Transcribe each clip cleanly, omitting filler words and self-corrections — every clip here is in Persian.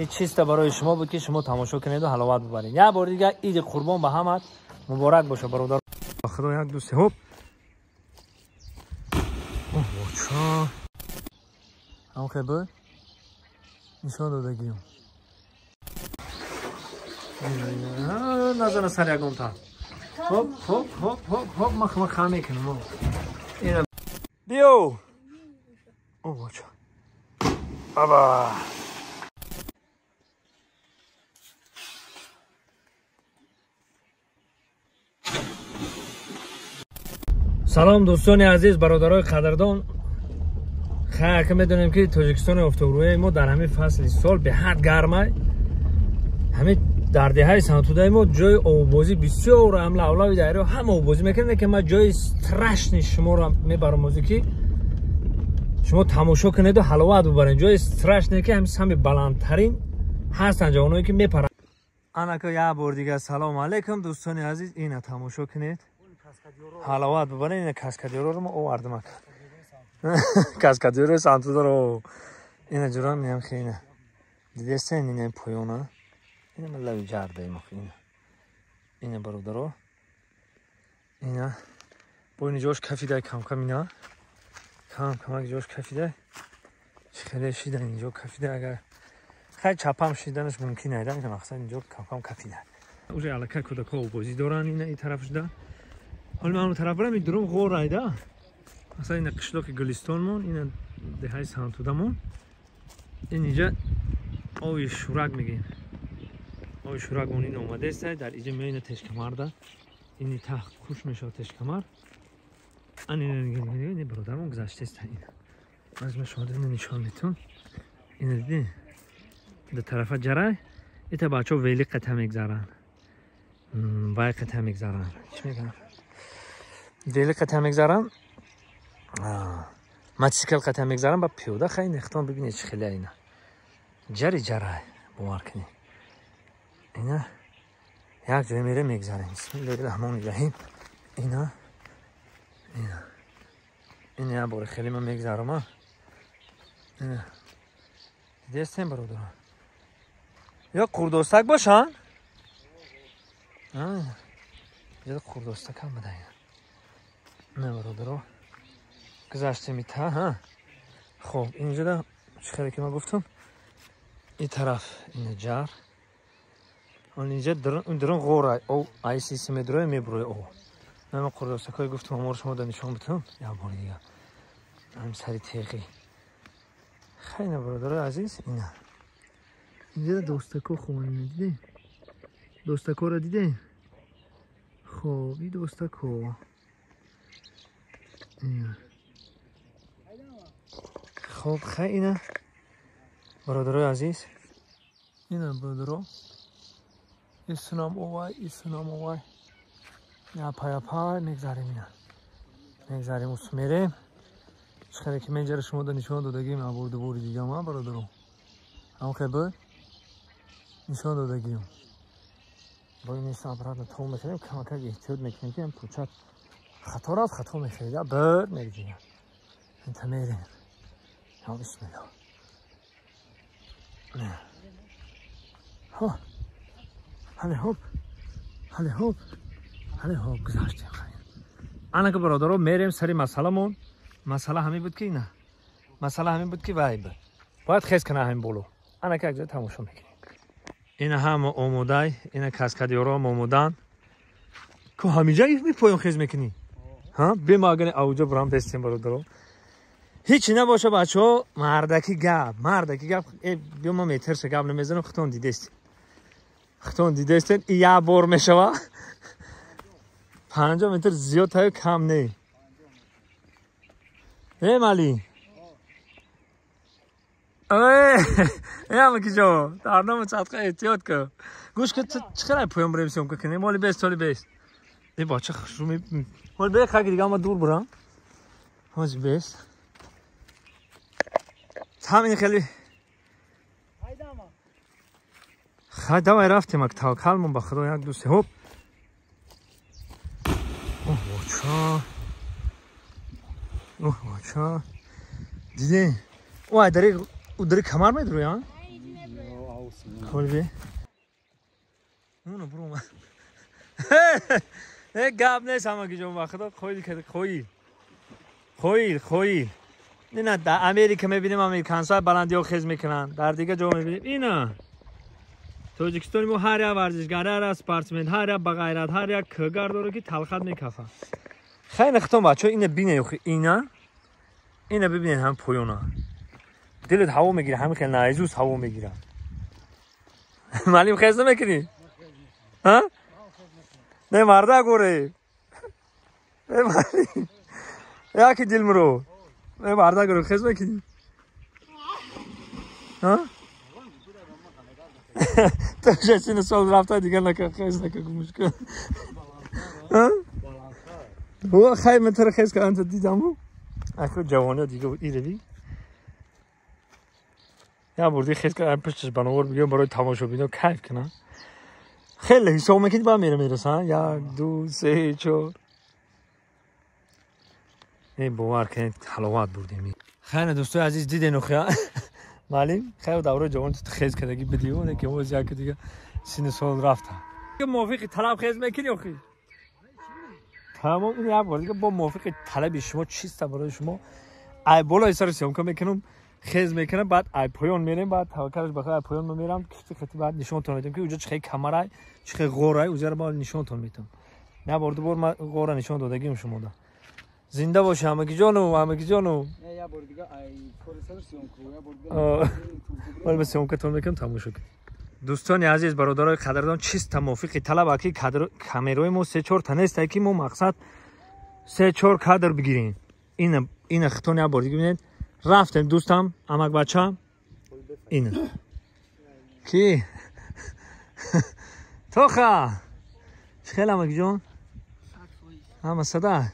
این چیست برای شما بود که شما تماشا کنید و حلاوت ببرید. یه بار دیگه عید قربان به همت مبارک باشه برادر. خدا یک دوست هوب. اوه چا. اون خبر نشان دادگیم. نظر سر یکم تا. هوب ما خامه کنم. اینا بیو. اوه چا. بابا. سلام دوستان عزیز، برادرای قدردان. خیلی میدونیم که تاجیکستان افتوروی ما در همین فصل سال به حد گرمه. همین در دهه سنتودای ما جای آبازی بسیار عمل اولاوی داره، هم آبازی میکنه که ما جای استرشن شما رو میبرم موزیکی شما تماشا کنید و حلاوت ببرین. جای استرشن که همین بلندترین هستن جوانایی که میپرن. انا که یه بار دیگه سلام علیکم دوستان عزیز، اینا تماشا کنید حلاوت ببرین. این کاسکادیورو رو ما آوردم. کاسکادیورو سانتو رو اینا جورا میام خیلی دیدستین این پایونا اینا ملوی جرده مخین اینا برادرو اینا بوین جوش کفیده کم اینا کم جوش کفیده خیلی شیدن اینجا کفیده. اگر خیلی چپم شیدنش ممکنه اینا مقصد اینجا کم کفیده. اوجه علاقه کودکا و بازی دارن این طرف شده. حالا من اون طرف برم این درم غور رایده. مثلا این قشلاق گلستانمون این دهه سنتودمون این اینجا آوی شورک میگیم. آوی شورک اون این اومده است در اینجا میونه تشکمر ده این تخت کوش میشه تشکمر این برادرمون گذشته است. این از شما دارم نشان میتون این دیدی در طرف جرای ایتا بچه ها ویلی قطعه میگذارن وای قطعه میگذارن چی میگم ویلی قطعه میگذارن موتورسیکل قطعه میگذارن با پیاده. خیلی نختان ببینید چه خیلی اینا جری باور کنید اینا یک جای میره میگذارن. بسم الله الرحمن الرحیم. اینا یه بار خیلی من میگذارم. اینا دیدستین برادر یا قردوستک باشن یا قردوستک هم بده نه برادر گذشته میته. ها خب اینجا ده چه خیلی که من گفتم این طرف این جر اون اینجا درون غوره او ICC مدروی میبروی او من قردوستک های گفتم امور شما ده نشان بتونم یا بار دیگه هم سری تیغی خیلی برادر عزیز. اینا اینجا دوستکو خوانیم دیدی دوستکو رو دیدی. خب این دوستکو اینا خب خیلی اینا برادرای عزیز اینا برادرو ایسنام اوای یا پای میگذاریم اینا میگذاریم اوست میریم چخیلی که منجر شما دا نشان دادگیم عبورده بوری دیگه ما برادرو هم خبر نشان دادگیم باید نیست ابراد تو میکنیم کمکه احتیاط میکنیم که هم پوچت خطا میخوید بر میگذاریم انت میریم یا بسم الله ها هلی هوب گذاشتیم. انا که برادرو میریم سری مسئله همین بود که اینا مسئله همین بود که وایب باید خیز کنه همین بولو. انا که اگه تماشا میکنیم اینا هم اومدای اینا کاسکادیورا هم اومدن که همیجا میپویم خیز میکنی ها بیم اگه اوجا برام بستیم برادرو هیچی نباشه بچه ها. مردکی گب بیا ما میترسه گب نمیزنم. خطون دیدستین ای یه بار میشوه 50 متر زیاد تا کم نه مالی همه که جو در نام چطقه احتیاط که گوش که چقدر پویم بریم که کنیم مالی بیست ای باچه خوش رو مالی بیه خاکی دیگه اما دور برم همه بیست همین خیلی خیلی دوای رفتیم اک توکلمون به خدا یک دوسته هوب اوه بچه دیدی او داری کمر میدروی ها خوبی؟ اونو برو گاب نیست همه که جون وقتا خویی نه در امریکا میبینیم امریکان‌ها بلندی ها خیز میکنن در دیگه جا میبینیم اینا توجیکستانی مو هر یا ورزشگر هر سپورتسمن هر یا بغیرت هر یا کارگر داره که تلخت میکافه خیلی نختم بچه اینه بینه اینا ببینید هم پویونا دلت هوا میگیره همین خیلی نایزوس هوا میگیره معلم خیز نمیکنی ها نه مردا گوره یا کی دل مرو نه مردا گوره خیز میکنی ها تو جسین سال رفته دیگه نکه خیز نکه مشکل ها هو خیلی متر خیز که انت دیدمو اخو جوانه دیگه ایروی یا بردی خیز که پشتش بنور بگیم برای تماشا بینو کیف کنه خیلی حساب میکنی با میرسن 1 2 3 4 این باور کنید حلاوت بردیم خیلی دوستای عزیز دیدین اخیا معلم خیلی دوره جوان خیز کردگی بدیونه که اوز یک دیگه سین سال رفته موافق طلب خیز میکنی اخی تمام این یک بار دیگه با موافق طلب شما چیست برای شما ای بالا سر سیام که میکنم خیز میکنم بعد ای پایان میریم بعد توکلش بخیر ای پایان میرم خیلی بعد نشونتون میدم که اونجا چه کامرای چه غورای اونجا رو با نشونتون میدم نه برده بار غورا نشون دادگیم شما دا زنده باشه همگی جانو نه یا بار دیگه ای پروفسور سیام کو یا بار دیگه سیام که تون میکنم تماشا کنید دوستان عزیز برادرای قدردان چیست موافق طلب اکی کامرای ما 3 4 تا نیست که ما مقصد 3 4 کادر بگیریم این خطون یا بار دیگه ببینید رفتم دوستم امک بچم این کی توخا خیلی امک جون اما صدا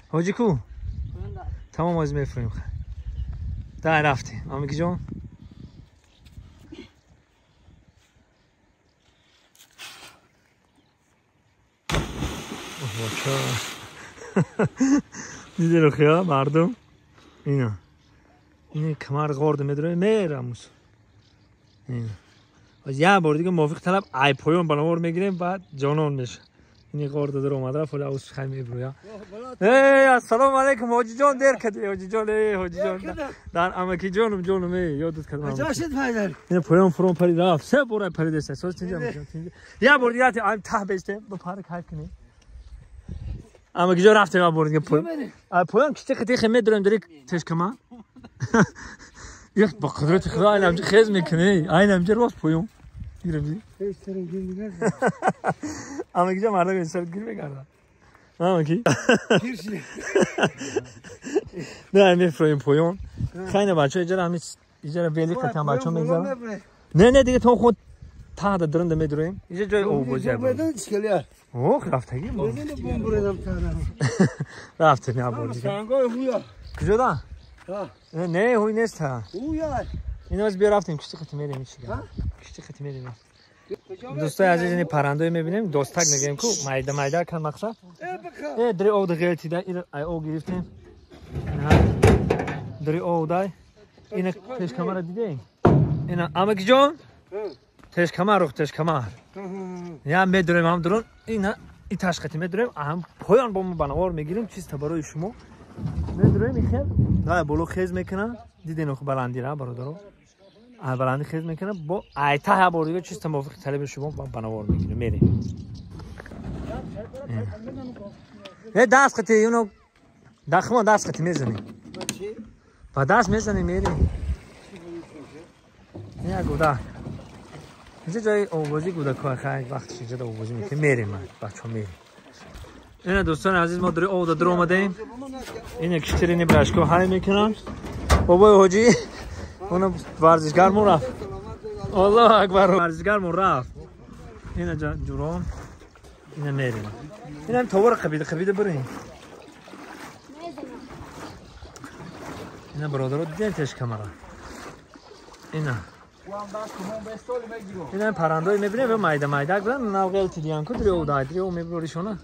حاجی کو تمام از میفریم در رفتیم امک جون دیده رو خیاه مردم اینا کمر غارد میداره میرموز اینا از یه بار دیگه موافق طلب ای پایان بنوار میگیریم بعد جانان میشه اینی غارد داره اومده رفت اوز خیلی میبرویا السلام علیکم حاجی جان دیر کدی حاجی جان در امکی جانم یادت کردم جاشت فایدار این پایان فرام پری رفت 3 بار پری دست سوز تینجا یه بار دیگه ام ته بیسته با پاره کیف کنی اما که جا رفتیم با بردیم پایان کشته خطی خیمه دارم داری تشکما یک با قدرت خدا این همجا خیز میکنه این همجا راست پایان گیره بی اما که جا مردم این سرد گیر بگردن اما کی نه میفراییم پایان خیلی بچه ایجا همین ایجا ویلی قطعا بچه میگذارم نه دیگه تو خود تا درنده میداریم اینجا جای اوبوزی هست اوه رفتگی ما رفته نه بردی کجا دا؟ نه هوی نیست ها اینو از بیا رفتیم کشتی خطی میریم کشتی خطی میریم دوستای عزیز این پرندوی میبینیم دوستک میگیم کو مایده کن مقصد دری او دا غیلتی دا ای او گرفتیم دری او دای این پیش کمر دیده اینا امکی جان تش کمر یا میدونیم هم درون اینا این تشخیصی میدونیم هم پایان با ما بنوار میگیریم چیز تا برای شما میدونیم میخیر نه بلو خیز میکنه دیدین خب بلندی نه برادرو بلندی خیز میکنه با ایتا ها بار دیگه چیز تا موافق طلب شما با بنوار میگیریم میریم دست قطعی اونو دست قطعی میزنیم با دست میزنیم میریم این گوده اینجا جای اوبازی گوده که خیلی وقتش اینجا اوبازی میکنیم میریم بچه ها میریم اینه دوستان عزیز ما داری اوده در اومدیم اینه کشترینی برشکو های میکنم بابای حاجی اونم ورزشگرمون رفت الله اکبر ورزشگرمون رفت اینه جوران اینه میریم اینه هم تاور خبیده بریم اینه برادر رو دیدین تش کمره اینه این پرنده‌ای می‌بینیم به مایده گفتن نه غلطی دیان کو دریو دادری او میبروریشونه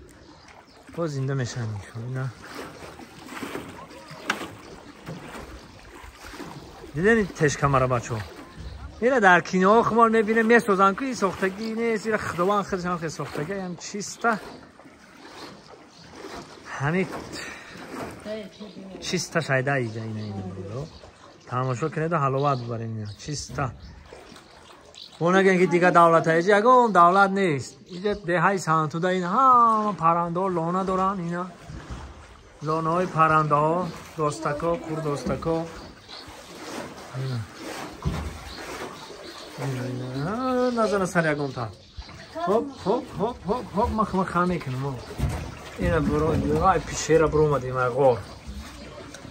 باز زنده میشن اینا دیدین تش کامرا بچو اینا در کنار خمار میبینیم میسازن که این ساختگی نیست. این خداوند خودش هم خیلی ساختگی هم چیسته همین چیسته شایده ایجا اینا برو تماشا کنید و حلاوت ببرین اینا چیسته اون اگه اینکه دیگه دولت هایجی اگه اون دولت نیست اینجا دههای سنتوده این ها پرنده ها لانه دارن اینا لانه های پرنده ها داستکا کور داستکا نزنه سر یکم تا هوب هوب هوب هوب هوب مخ میکنم اینا برو رای پیشه را برو اومدیم غار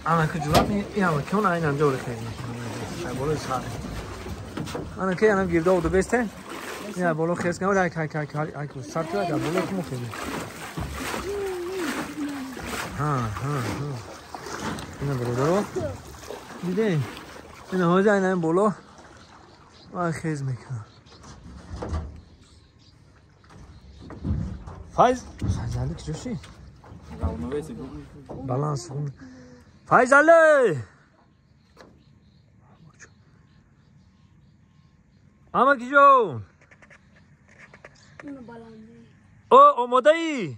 انا که جوراب اینا که اون این انجا خیلی میکنم برو سر انا که انا گیرده و دو بسته اینا برو خیز کنم های سر تو اگر برو که مخیلی اینا برو درو دیده اینا ها جای این برو و خیز میکنم فایزاله که جوشی؟ بالانس کن فایزاله آمد کی جون؟ او آماده ای؟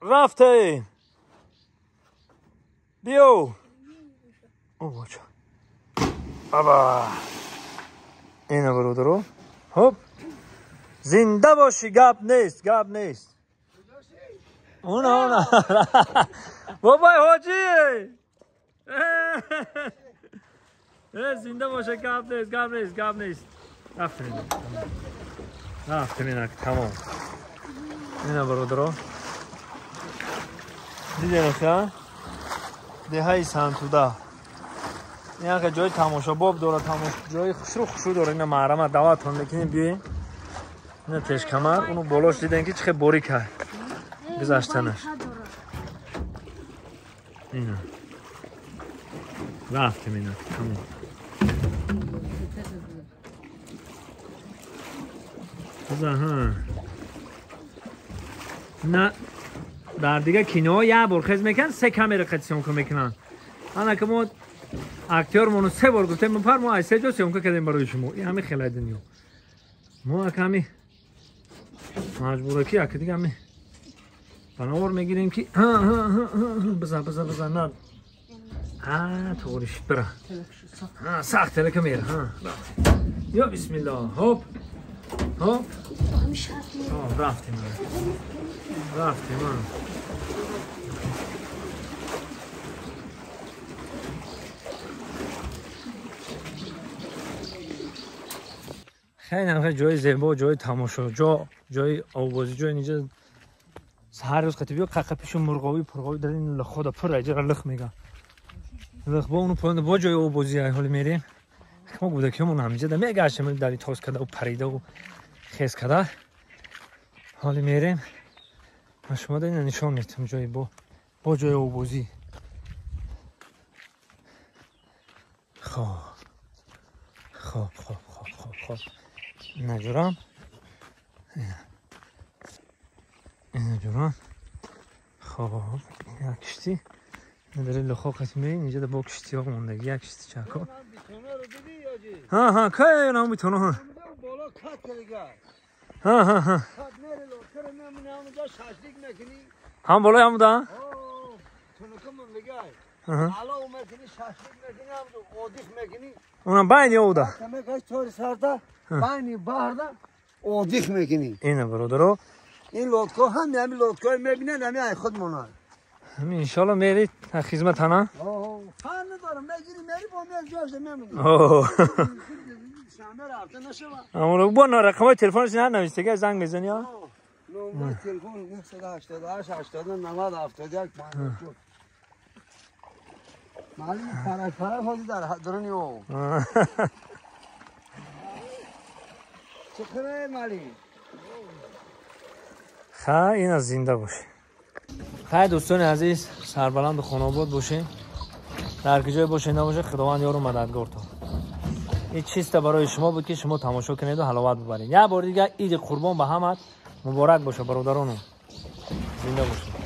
رفته بیو او بچه بابا اینو برو درو هوب زنده باشی گپ نیست اونا بابای حاجی زنده باشه گپ نیست رفتیم تمام اینو برو درو دیدی نخواه دههای سنتوده این که جای تماشا باب داره جای خوشو داره این محرم دعوت هم میکنیم بیاییم این پیش کمر اونو بالاش دیدن که چه باری کرد گذاشتنش اینا رفتیم اینا تمام بزن ها نه در دیگه کینو یه برخیز میکن 3 کامera قد سیمکو میکنن انا که ما اکتورمونو 3 بار گفتیم ما فرما 3 جا سیمکو کردیم برای شما این همه خیلی دنیا ما کمی مجبوره که یک دیگه همه بنابر میگیریم که بزن نه طوریش برا سخت لکه میره یا بسم الله هوب رفتیم خیلی جای زیبا جای تماشا جای آوازی جای اینجا هر روز خطیبی قاقه پیش مرغاوی پرغاوی در این خدا پر اجرا لخ میگه لخ با اونو پایین با جای آوازی حال میریم ما گوده که اون همینجا میگشتیم در تاس کده و پریده و خیز کده حال میریم من شما در این نشان میتونم جای با جای آوازی خوب نجورم اینجورم خب یک کشتی نداره لخو قسمه اینجا با کشتی ها مونده یک کشتی چکا ها که اینا هم بیتونه ها بالا کت دیگه ها کت نره لوکر نمونه همونجا شاشلیک نکنی هم بالای هم بودن؟ تونکم من بگه حالا اومدنی شاشلیک نکنی همونجا آدیخ میکنی اونم بین یا بوده؟ همه کش طوری سرده بینی بحرده آدیخ میکنی اینه برادرو این لطکا همین لطکای میبینن همین خود مونن همین انشالله میرید خدمت هنه؟ فن ندارم میگیری میری با میاد جاش میمونی شامه رفته نشوه اما با رقمای تلفنش نه نوشته که زنگ بزنی ها؟ نمبر تلفن 988 80 90 71 52 مالی پرک هایی دارن یو چطوره مالی؟ این از زنده باشه خیلی دوستان عزیز سربلند خانواد باشین در که جای باشه نباشه خداوند یارو مددگار تا این چیست برای شما بود که شما تماشا کنید و حلاوت ببرید یه بار دیگه عید قربان به همت مبارک باشه برادرانو زنده باشید